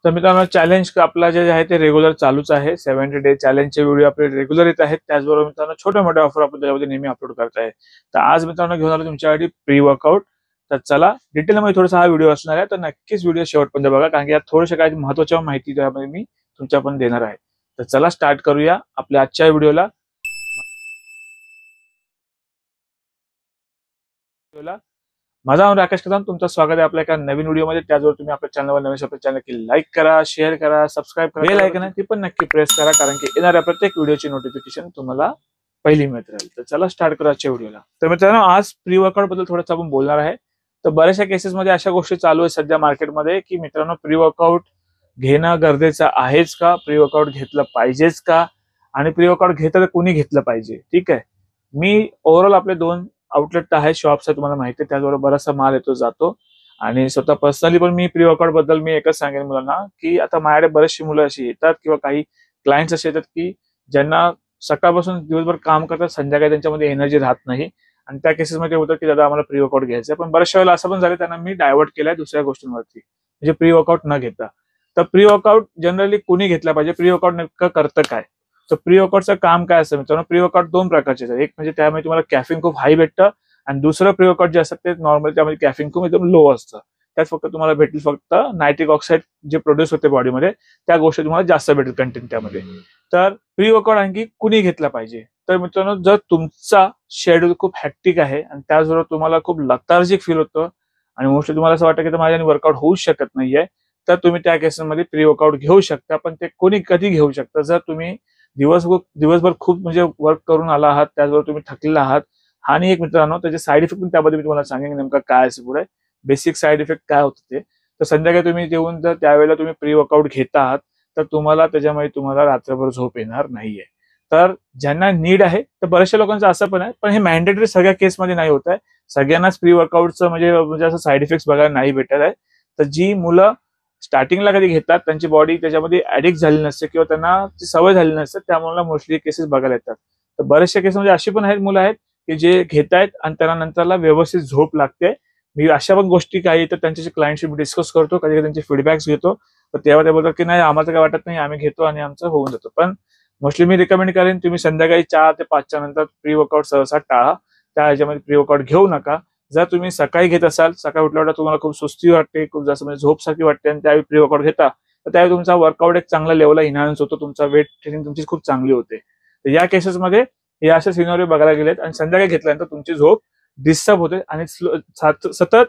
तर मित्रांनो चॅलेंज आपला जे आहे ते रेग्युलर चालूच आहे. 70 डे चॅलेंजचे व्हिडिओ आपले रेग्युलर येत आहेत. त्याचबरोबर मित्रांनो छोटे मोठे ऑफर आपण त्याच्यामध्ये नेहमी अपलोड करत आहे. तर आज मित्रांनो घेऊन आलो तुमच्यासाठी प्री वर्कआउट. तर चला डिटेलमध्ये थोडासा हा व्हिडिओ असणार आहे. तर नक्कीच व्हिडिओ शेवटपर्यंत बघा, कारण की यात थोड्याशा काही महत्त्वाच्या माहिती त्यामध्ये मी तुमच्या पण देणार आहे. तर चला स्टार्ट करूया आपल्या आजच्या व्हिडिओला. माझा नाव राकेश कदम, तुमचं स्वागत आहे आपल्या एका नवीन व्हिडिओमध्ये. त्याचबरोबर तुम्ही आपल्या चॅनलवर नवीन आपल्या चॅनल की लाईक करा, शेअर करा, सबस्क्राईब करा, बेल आयकॉन आहे ती पण नक्की प्रेस करा, कारण की येणाऱ्या प्रत्येक व्हिडिओची नोटिफिकेशन तुम्हाला पहिली मिळत राहील. तर चला स्टार्ट करू आजच्या व्हिडिओला. तर मित्रांनो आज प्री वर्कआउट बद्दल थोडंसं आपण बोलणार आहे. तर बऱ्याचशा केसेसमध्ये अशा गोष्टी चालू आहेत सध्या मार्केटमध्ये की मित्रांनो प्री वर्कआउट घेणं गरजेचं आहेच का, प्री वर्कआउट घेतलं पाहिजेच का, आणि प्री वर्कआउट घेतलं तर कोणी घेतलं पाहिजे. ठीक आहे, मी ओव्हरऑल आपले 2 आउटलेट आहे, शॉप्स आहे, तुम्हाला माहिती आहे. त्याचबरोबर बराचसा माल येतो जातो. आणि स्वतः पर्सनली पण मी प्री वर्कआउट बद्दल मी एकच सांगेन मुलांना की आता माझ्याकडे बरेचशी मुलं अशी येतात किंवा काही क्लायंट्स असे येतात की ज्यांना सकाळपासून दिवसभर काम करतात, संध्याकाळी त्यांच्यामध्ये एनर्जी राहत नाही. आणि त्या केसेसमध्ये होतं की दादा आम्हाला प्री वर्कआउट घ्यायचं आहे, पण बऱ्याचशा वेळेला असं पण झालं त्यांना मी डायव्हर्ट केलाय दुसऱ्या गोष्टींवरती, म्हणजे प्री वर्कआउट न घेता. तर प्री वर्कआउट जनरली कोणी घेतला पाहिजे, प्री वर्कआउट नेमकं करतं काय. तर प्री वर्कआउटचं काम काय असतं मित्रांनो, प्री वर्कआउट 2 प्रकारचे आहेत. एक म्हणजे त्यामध्ये तुम्हाला कॅफिन खूप हाय भेटतं, आणि दुसरं प्री वर्कआउट जे असतं ते नॉर्मल त्यामध्ये कॅफिन खूप एकदम लो असतं. त्यात फक्त तुम्हाला भेटेल फक्त नायट्रिक ऑक्साईड जे प्रोड्यूस होते बॉडीमध्ये, त्या गोष्टी तुम्हाला जास्त भेटेल कंटेंट त्यामध्ये. तर प्री वर्कआउट आणखी कुणी घेतला पाहिजे. तर मित्रांनो जर तुमचा शेड्यूल खूप हॅक्टिक आहे आणि त्याचबरोबर तुम्हाला खूप लथार्जिक फील होतं आणि मोस्टली तुम्हाला असं वाटतं की माझ्याने वर्कआउट होऊच शकत नाहीये, तर तुम्ही त्या केसमध्ये प्री वर्कआउट घेऊ शकता. पण ते कोणी कधी घेऊ शकता, जर तुम्ही दिवसभर खूप म्हणजे वर्क करून आला आहात, त्याचबरोबर तुम्ही थकलेला आहात. आणि एक मित्रांनो त्याचे साईड इफेक्ट पण त्याबद्दल मी तुम्हाला सांगेन नेमका काय असं पुढे बेसिक साईड इफेक्ट काय होतं ते. तर संध्याकाळी तुम्ही जेवून जर त्यावेळेला तुम्ही प्री वर्कआउट घेत आहात तर तुम्हाला त्याच्यामुळे तुम्हाला रात्रभर झोप येणार नाहीये. तर ज्यांना नीड आहे, तर बऱ्याचशा लोकांचं असं पण आहे, पण हे मॅन्डेटरी सगळ्या केसमध्ये नाही होत आहे. सगळ्यांनाच प्री वर्कआउटचं म्हणजे असं साईड इफेक्ट बघायला नाही भेटत आहे. तर जी मुलं स्टार्टिंगला कधी घेतात त्यांची बॉडी त्याच्यामध्ये ऍडिक्ट झाली नसते किंवा त्यांना ती सवय झाली नसते, त्यामुळे मोस्टली केसेस बघायला येतात. तर बऱ्याचशा केसमध्ये अशी पण आहेत मुलं आहेत की जे घेतायत आणि त्यांना नंतरला व्यवस्थित झोप लागते. मी अशा पण गोष्टी काही तर त्यांच्याशी क्लायंटशी मी डिस्कस करतो, कधी त्यांचे फीडबॅक्स घेतो. तर तेव्हा ते बोलतात की नाही आम्हाला काय वाटत नाही, आम्ही घेतो आणि आमचं होऊन जातो. पण मोस्टली मी रिकमेंड करेन तुम्ही संध्याकाळी 4 ते 5च्या नंतर प्री वर्कआउट सहसा टाळा. त्या ह्याच्यामध्ये प्री वर्कआउट घेऊ नका. जर तुम्ही सकाळी घेत असाल, सकाळी उठल्यावर तुम्हाला खूप सुस्ती वाटते, खूप जास्त म्हणजे झोप सारखी वाटते आणि त्यावेळी प्री वर्कआउट घेता, तर त्यावेळी तुमचा वर्कआउट एक चांगल्या लेवलला इन्हान्स होतो, तुमचा वेट ट्रेनिंग तुमची खूप चांगली होते. तर या केसेसमध्ये हे असे सिनारिओ बघायला गेलेत. आणि संध्याकाळी घेतल्यानंतर तुमची झोप डिस्टर्ब होते आणि सतत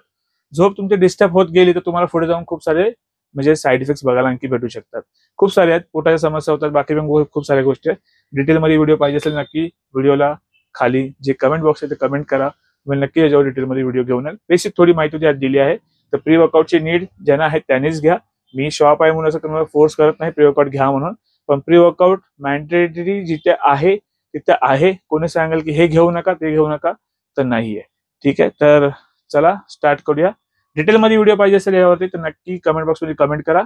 झोप तुमची डिस्टर्ब होत गेली तर तुम्हाला पुढे जाऊन खूप सारे म्हणजे साईड इफेक्ट्स बघायला आणखी भेटू शकतात. खूप सारे आहेत, पोटाच्या समस्या होतात, बाकी पण खूप साऱ्या गोष्टी आहेत. डिटेलमध्ये व्हिडिओ पाहिजे असेल नक्की व्हिडिओला खाली जे कमेंट बॉक्स आहे ते कमेंट करा, मी नक्की याच्यावर डिटेलमध्ये व्हिडिओ घेऊन येईल. बेसिक थोडी माहिती त्यात दिली आहे. तर प्री वर्कआउटची नीड ज्यांना आहे त्यांनीच घ्या. मी शॉप आहे म्हणून असं तुम्हाला फोर्स करत नाही प्री वर्कआउट घ्या म्हणून, पण प्री वर्कआउट मॅन्डेटरी जिथे आहे तिथे आहे. कोणी सांगेल की हे घेऊ नका ते घेऊ नका, तर नाहीये. ठीक आहे, तर चला स्टार्ट करूया. डिटेलमध्ये व्हिडिओ पाहिजे असेल यावरती तर नक्की कमेंट बॉक्समध्ये कमेंट करा.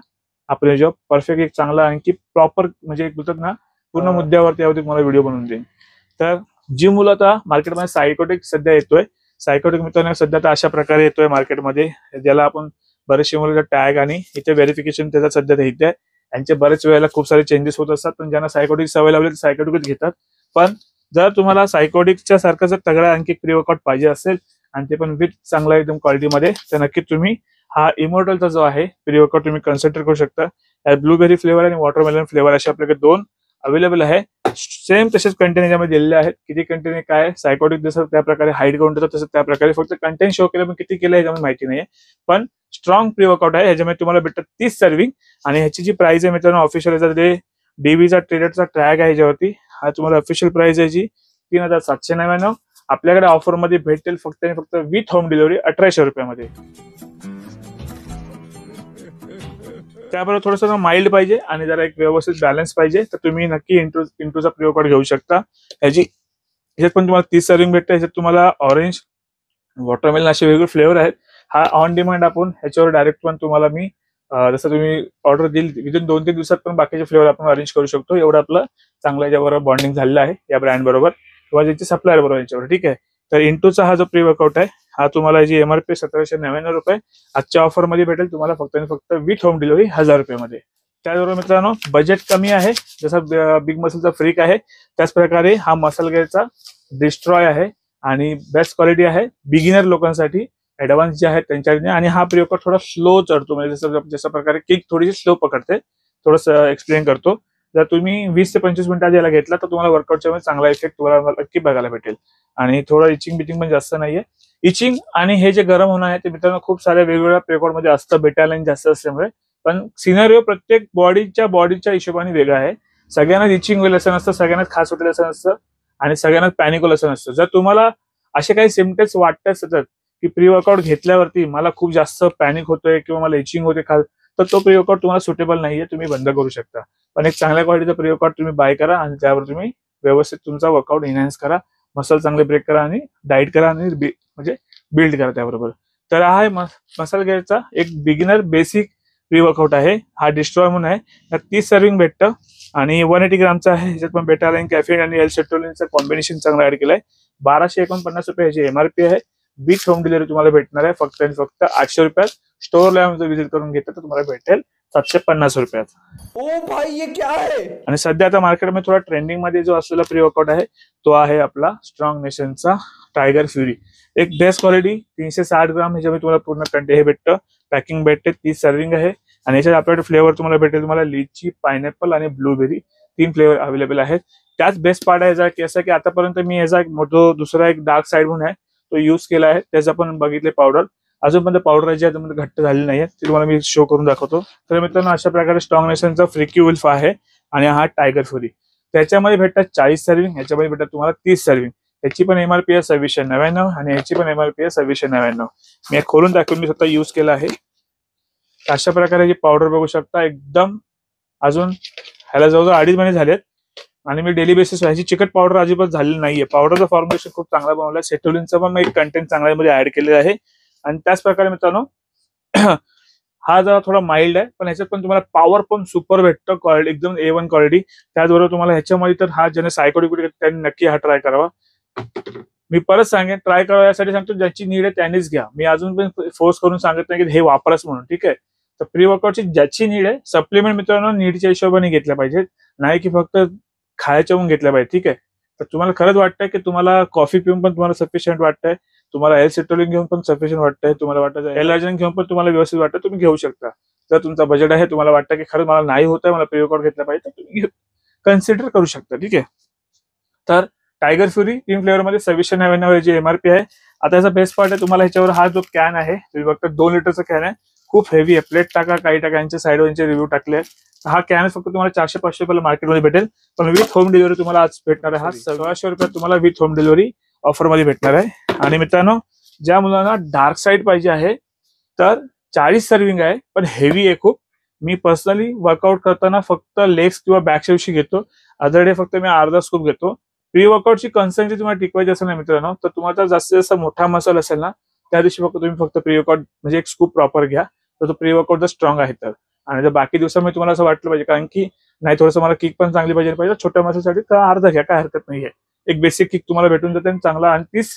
आपल्या जॉब परफेक्ट एक चांगला आणखी प्रॉपर म्हणजे एक बोलतात ना पूर्ण मुद्द्यावरती यावरती मला व्हिडिओ बनवून देईन. तर जी मुलं आता मार्केटमध्ये सायकोटिक सध्या येतोय, सायकोटिक मित्रांनो सध्या तर अशा प्रकारे येतोय मार्केटमध्ये, ज्याला आपण बरेचसे मुलं टॅग आणि इथे व्हेरिफिकेशन त्याचा सध्या इथे आहे. यांचे बरेच वेळेला खूप सारे चेंजेस होत असतात, पण ज्यांना सायकोटिक सवय लावली तर सायकोटिकच घेतात. पण जर तुम्हाला सायकोटिकच्या सारखं जर तगडा आणखी प्री वर्कआउट पाहिजे असेल आणि ते पण विथ चांगला एकदम क्वालिटीमध्ये, तर नक्की तुम्ही हा इमॉर्टलचा जो आहे प्री वर्कआउट तुम्ही कन्सिडर करू शकता. यात ब्लूबेरी फ्लेवर आणि वॉटरमेलन फ्लेवर असे आपल्याकडे 2 अवेलेबल आहे. सेम तसेच कंटेंट याच्यामध्ये दिलेले आहेत. किती कंटेंट काय सायकोटिक जसं त्या प्रकारे हाईड करून देतात तसं त्या प्रकारे फक्त कंटेंट शो केलं, पण किती केलं याच्यामध्ये माहिती नाहीये. पण स्ट्रॉंग प्री वर्कआउट आहे. ह्याच्यामध्ये तुम्हाला भेटतात 30 सर्विंग आणि ह्याची जी प्राइस आहे मित्रांनो ऑफिशियल जे डीवीचा ट्रेडरचा ट्रॅग आहे याच्यावरती, हा तुम्हाला ऑफिशियल प्राइस आहे जी 3799. आपल्याकडे ऑफर मध्ये भेटेल फक्त आणि फक्त विथ होम डिलिव्हरी 1800 रुपयामध्ये. त्याबरोबर थोडंसं माइल्ड पाहिजे आणि जरा एक व्यवस्थित बॅलन्स पाहिजे तर तुम्ही नक्की इंटूचा प्री वर्कआउट घेऊ शकता. ह्याच्यात पण तुम्हाला 30 सर्विंग भेटते. ह्याच्यात तुम्हाला ऑरेंज वॉटरमेलन असे वेगवेगळे फ्लेवर आहेत. हा ऑन डिमांड आपण ह्याच्यावर डायरेक्ट पण तुम्हाला मी जसं तुम्ही ऑर्डर दिली विदिन 2-3 दिवसात पण बाकीचे फ्लेवर आपण अरेंज करू शकतो. एवढं आपलं चांगलं याच्याबरोबर बॉन्डिंग झालेलं आहे या ब्रँड बरोबर किंवा ज्याची सप्लायर बरोबर याच्यावर. ठीक आहे, तर इंटूचा हा जो प्री वर्कआउट आहे हा तुम्हाला जी MRP 1799 रुपये आजच्या ऑफर मध्ये भेटेल तुम्हाला फक्त आणि फक्त विथ होम डिलिव्हरी 1000 रुपयामध्ये. त्याचबरोबर मित्रांनो बजेट कमी आहे, जसं बिग मसलचा फ्रीक आहे त्याच प्रकारे हा मसल गेअरचा डिस्ट्रॉय आहे आणि बेस्ट क्वालिटी आहे बिगिनर लोकांसाठी, ऍडव्हान्स जे आहेत त्यांच्यासाठी. आणि हा प्री-वर्कआउट थोडा स्लो चढतो, म्हणजे जसं प्रकारे किक थोडीशी स्लो पकडते. थोडंसं एक्सप्लेन करतो. जर तुम्ही 20 ते 25 मिनिटात याला घेतला तर तुम्हाला वर्कआउटच्या मध्ये चांगला इफेक्ट तुम्हाला नक्की बघायला भेटेल. आणि थोडं इचिंग बिचिंग पण जास्त नाहीये. इचिंग आणि हे जे गरम होणं आहे ते मित्रांनो खूप साऱ्या वेगवेगळ्या प्री-वर्कआउट मध्ये असतं, बेटा लाईन जास्त असल्यामुळे. पण सिनारिओ प्रत्येक बॉडीच्या हिशोबाने वेगळा आहे. सगळ्यांनाच इचिंग होईल असं नसतं, सगळ्यांनाच खास वाटेल असं नसतं आणि सगळ्यांनाच पॅनिक होईल असं नसतं. जर तुम्हाला असे काही सिम्पटम्स वाटतात सतत की प्री वर्कआउट घेतल्यावरती मला खूप जास्त पॅनिक होतोय किंवा मला इचिंग होते तर तो प्री वर्कआउट तुम्हाला सुटेबल नाहीये, तुम्ही बंद करू शकता. पण एक चांगल्या क्वालिटीचा प्री वर्कआउट तुम्ही बाय करा आणि त्यावर तुम्ही व्यवस्थित तुमचा वर्कआउट एनहान्स करा, मसल चांगले ब्रेक करा आणि डाईट करा आणि म्हणजे बिल्ड करा त्याबरोबर. तर हा आहे मसल गेअरचा एक बिगिनर बेसिक प्री वर्कआउट आहे. हा डिस्ट्रॉय म्हणून आहे, त्यात 30 सर्विंग भेटतं आणि 180 ग्रामचा आहे. ह्याच्यात पण बेटा लाईन, कॅफेन आणि एल-सेट्रोलिनचं कॉम्बिनेशन चांगलं ऍड केलंय. 1249 रुपये ह्याची MRP आहे. विथ होम डिलिव्हरी तुम्हाला भेटणार आहे फक्त आणि फक्त 800 रुपयात. स्टोअरला व्हिजिट करून घेतलं तर तुम्हाला भेटेल 750 रुपयात. ओ भाई ये क्या है. आणि सध्या आता मार्केटमध्ये थोडा ट्रेंडिंग मध्ये जो असलेला प्री वर्कआउट आहे तो आहे आपला स्ट्रॉंग नेशनचा टायगर फ्युरी. एक बेस्ट क्वालिटी 360 ग्राम ह्याच्यामध्ये तुम्हाला पूर्ण कंटेन हे भेटतं, पॅकिंग भेटते, 30 सर्विंग आहे. आणि याच्यात आपल्याकडे फ्लेवर तुम्हाला भेटेल, तुम्हाला लिची, पायनॅपल आणि ब्लूबेरी 3 फ्लेवर अवेलेबल आहेत. त्याच बेस्ट पार्ट आहे की असं की आतापर्यंत मी याचा एक मोठा दुसरा एक डार्क साइड म्हणून आहे तो यूज केला आहे, त्याचा पण बघितले पावडर. अजूनपर्यंत पावडर जी आहे घट्ट झाली नाहीये, ती तुम्हाला मी शो करून दाखवतो. तर मित्रांनो अशा प्रकारे स्ट्रॉंग नेशनचा फ्रिकी वुल्फ आहे आणि हा टायगर फ्युरी. त्याच्यामध्ये भेटतात 40 सर्विंग, ह्याच्यामध्ये भेटतात तुम्हाला 30 सर्विंग. याची पण MRP आहे 2699 आणि याची पण MRP आहे 2699. मी खोलून दाखवून मी स्वतः यूज केला आहे. अशा प्रकारे जी पावडर बघू शकता, एकदम अजून ह्याला जवळजवळ 2.5 महिने झालेत आणि मी डेली बेसिस ह्याची चिकट पावडर अजिबात झालेली नाहीये. पावडरचं फॉर्म्युलेशन खूप चांगला बनवलं, सेटोलिनचं पण एक कंटेंट चांगल्या मध्ये ऍड केलेलं आहे. आणि त्याच प्रकारे मित्रांनो हा जरा थोडा माइल्ड आहे पण ह्याच्यात पण तुम्हाला पॉवर पण सुपर भेटतं, क्वालिटी एकदम A1 क्वालिटी. त्याचबरोबर तुम्हाला ह्याच्यामध्ये तर हा ज्याने सायकोडिक त्यांनी नक्की हा ट्राय करावा. मी परत सांगेन ट्राय करावा यासाठी सांगतो, ज्याची नीड आहे त्यानेच घ्या. मी अजून पण फोर्स करून सांगत नाही की हे वापरच म्हणून, ठीक आहे. तर प्री वर्कआउटची ज्याची नीड आहे, सप्लिमेंट मित्रांनो नीडच्या हिशोबाने घेतल्या पाहिजेत, नाही की फक्त खायच्या होऊन घेतल्या पाहिजे, ठीक आहे. तर तुम्हाला खरंच वाटतंय की तुम्हाला कॉफी पिऊन पण तुम्हाला सफिशियंट वाटतंय, तुम्हाला एल-सेट्रोलिन घेऊन पण सफिशियंट वाटतंय, तुम्हाला वाटतं एल-अर्जिनिन घेऊन पण तुम्हाला व्यवस्थित वाटतं, तुम्ही घेऊ शकता. जर तुमचा बजेट आहे, तुम्हाला वाटतं की खरंच मला नाही होत आहे, मला प्री वर्कआउट घेतला पाहिजे, तर तुम्ही कन्सिडर करू शकता, ठीक आहे. तर टायगर फ्युरी 3 फ्लेवर मध्ये 2699 जी MRP आहे. आता याचा बेस्ट पार्ट आहे, तुम्हाला ह्याच्यावर हा जो कॅन आहे तुम्ही बघता 2 लिटरचा कॅन आहे, खूप हेवी आहे. प्लेट टाका, काही टाका, यांच्या साईडवरचे रिव्ह्यू टाकले. हा कॅन फक्त तुम्हाला 400-500 रुपयाला मार्केटमध्ये भेटेल, पण विथ होम डिलिव्हरी तुम्हाला आज भेटणार आहे. हा 1600 रुपयात तुम्हाला विथ होम डिलिव्हरी ऑफर मध्ये भेटणार आहे. आणि मित्रांनो ज्या मुलांना डार्क साईड पाहिजे आहे तर 40 सर्विंग आहे पण हेवी आहे खूप. मी पर्सनली वर्कआउट करताना फक्त लेग्स किंवा बॅक शेवशी घेतो, अदर डे फक्त मी अर्धा स्कूप घेतो. प्री वर्कआउटची कन्सिस्टन्सी तुम्हाला टिकवायची असेल ना मित्रांनो, तर तुम्हाला जास्तीत जास्त मोठा मसल असेल ना त्या दिवशी तुम्ही फक्त प्री वर्कआउट म्हणजे एक स्कूप प्रॉपर घ्या, तर तो प्री वर्कआउट जर स्ट्रॉंग आहे तर. आणि जर बाकी दिवसामध्ये तुम्हाला असं वाटलं पाहिजे कारण की नाही थोडंसं मला किक पण चांगली पाहिजे छोट्या मसलसाठी, तर अर्धा घ्या, काय हरकत नाहीये. एक बेसिक किक तुम्हाला भेटून जाते चांगला, आणि तीच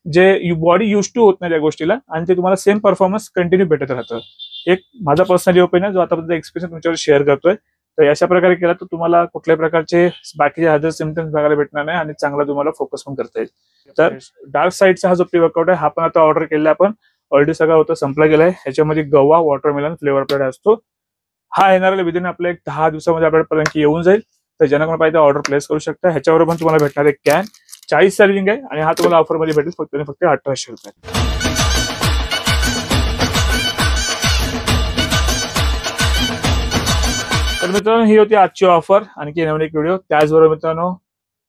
जे बॉडी युज टू होत नाही त्या गोष्टीला आणि ते तुम्हाला सेम परफॉर्मन्स कंटिन्यू भेटत राहतं. एक माझा पर्सनली ओपिनियन जो आतापर्यंत एक्सपिरियन्स तुमच्यावर शेअर करतोय. तर अशा प्रकारे केला तर तुम्हाला कुठल्याही प्रकारचे बाकीचे अदर सिम्पटम्स बघायला भेटणार नाही आणि चांगला तुम्हाला फोकस पण करता येईल. तर डार्क साईडचा हा जो प्री वर्कआउट आहे हा पण आता ऑर्डर केला आपण, ऑलरेडी सगळं होतं संपला गेलाय. ह्याच्यामध्ये गवा, वॉटरमेलन फ्लेवर आपल्याकडे असतो. हा येणाऱ्या विदिन आपल्या 10 दिवसामध्ये आपल्यापर्यंत येऊन जाईल. तर ज्यांना कोण पाहिजे ऑर्डर प्लेस करू शकता. ह्याच्यावर पण तुम्हाला भेटणार एक कॅन 40 सर्विंग आहे आणि हा तुम्हाला ऑफर मध्ये भेटेल फक्त आणि फक्त 1800 रुपये. तर मित्रांनो ही होती आजची ऑफर, आणखी नवीन एक व्हिडिओ. त्याचबरोबर मित्रांनो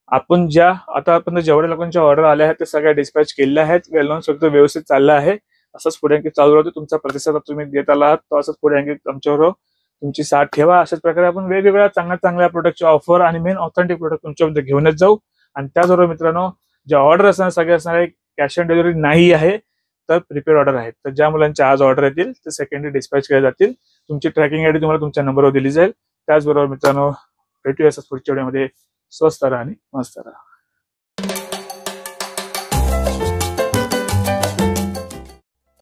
आपण आता जेवढ्या लोकांच्या ऑर्डर आल्या आहेत ते सगळ्या डिस्पॅच केलेल्या आहेत. वेल नॉन सगळं व्यवस्थित चाललं आहे. असंच पुढे आणखी चालू राहतो. तुमचा प्रतिसाद तुम्ही देत आलात तो असंच पुढे आणखी आमच्यावर तुमची साथ ठेवा. अशाच प्रकारे आपण वेगवेगळ्या चांगल्या प्रोडक्टची ऑफर आणि मेन ऑथेंटिक प्रोडक्ट तुमच्यामध्ये घेऊनच जाऊ. आणि त्याचबरोबर मित्रांनो ज्या ऑर्डर असणार सगळे असणारे कॅश ऑन डिलिव्हरी नाही आहे, तर प्रिपेड ऑर्डर आहेत. तर ज्या मुलांच्या आज ऑर्डर येतील ते सेकंडरी डिस्पॅच केल्या जातील. तुमची ट्रॅकिंग आयडी तुम्हाला तुमच्या नंबरवर दिली जाईल. त्याचबरोबर मित्रांनो भेटूया पुढच्या व्हिडिओमध्ये. स्वस्त राहा आणि मस्त राहा.